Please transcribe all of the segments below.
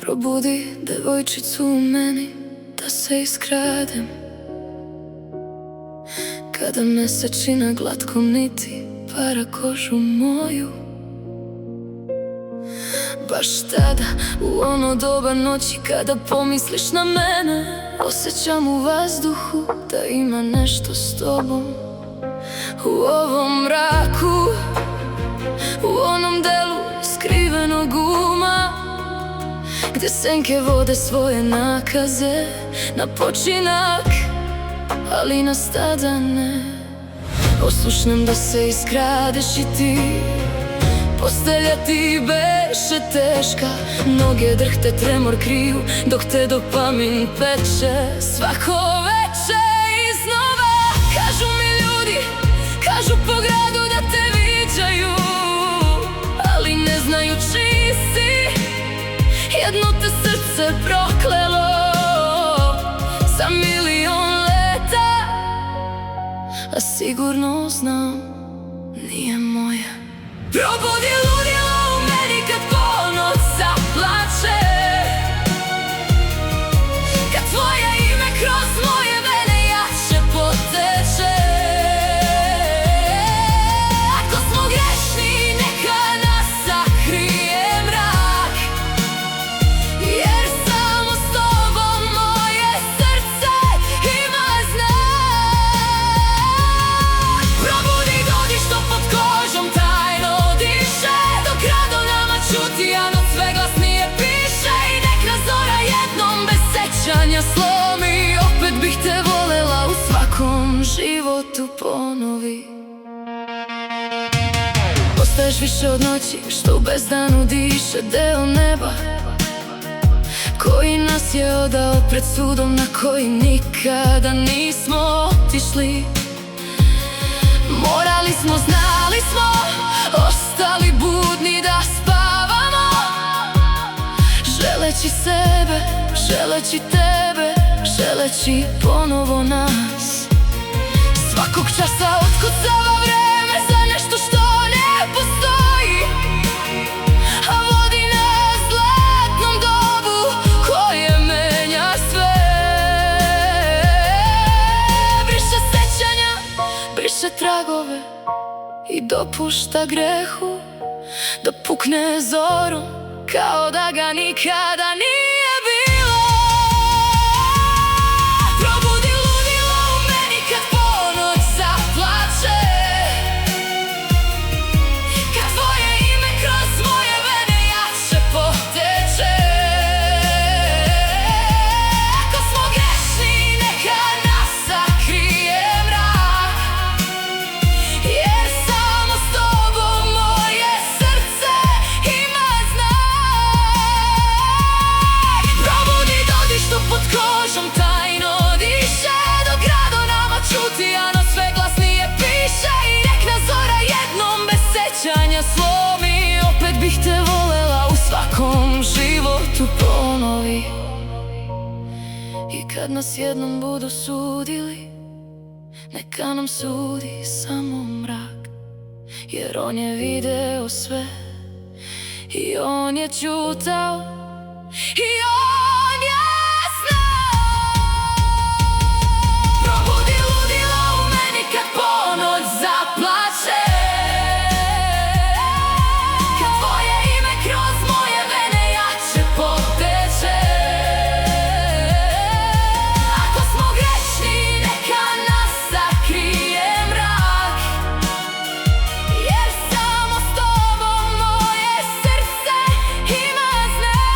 Probudi devojčicu u meni, da se iskradem. Kada mesečina glatkom niti para kožu moju. Baš tada, u ono doba noći, kada pomisliš na mene, osjećam u vazduhu da ima nešto s tobom. U ovom mraku, u onom delu skrivenog uma, gdje senke vode svoje nakaze na počinak, ali nas tada ne. Oslušnem da se iskradeš i ti, postelja ti beše teška, noge drhte, tremor kriju, dok te dopamin peče. Svako veče iznova kažu mi ljudi, kažu po gradu da te viđaju, ali ne znaju čiji si. Jedno te srce proklelo za milion leta, a sigurno znam, nije moja. Probudi ludilo u meni kad ponoć zaplače, kad tvoje ime kroz moje vene jače poteče. Ako smo grešni, neka nas sakrije mrak, jer samo s tobom moje srce ima znak. Probudi, dodi što pod kožom tajno diše, dok rado nama čuti, a noć sve glasnije piše. I nek nas zora jednom bez sećanja slomi, opet bih te volela u svakom životu ponovi. Postaješ više od noći što u bezdanu diše, deo neba koji nas je odao pred sudom na koji nikada nismo otišli. Morali smo, znali smo, ostali budni da spavamo, želeći sebe, želeći tebe, želeći ponovo nas. Svakog časa otkucava vreme za nešto što ne postoji, a vodi nas zlatnom dobu koje menja sve. Briše sećanja, briše tragove i dopušta grehu da pukne zorom kao da ga nikada nije bilo. Probudi ludilo u meni kad ponoć zaplače, kad tvoje ime kroz moje vene jače poteče. Ako smo grešni, neka nas sakrije mrak, jer samo s tobom moje srce ima znak. Probudi, dodi što pod kožom tajno diše, dok rado nama čuti, a noć sve glasnije piše. I nek nas zora jednom bez sećanja slomi, opet bih te volela u svakom životu ponovi. I kad nas jednom budu sudili, neka nam sudi samo mrak, jer on je video sve i on je čutao i on je znao. Probudi ludilo u meni kad ponoć zaplače, kad tvoje ime kroz moje vene jače poteče. Ako smo grešni, neka nas sakrije mrak, jer samo s tobom moje srce ima znak.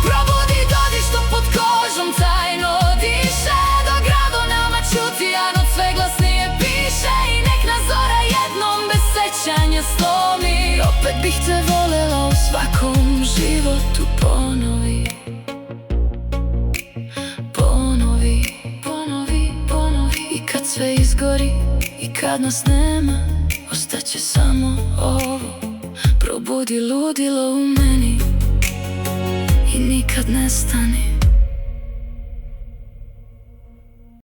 Probudi, dodi što pod kožom tajno diše, dok rado nama čuti, a noć sve glasnije piše. I nek nas zora jednom bez sećanja slomi, opet bih te volela u svakom životu ponovi. Ponovi, ponovi, ponovi. I kad sve izgori i kad nas nema, ostaće samo ovo. Probudi ludilo u meni i nikad ne stani.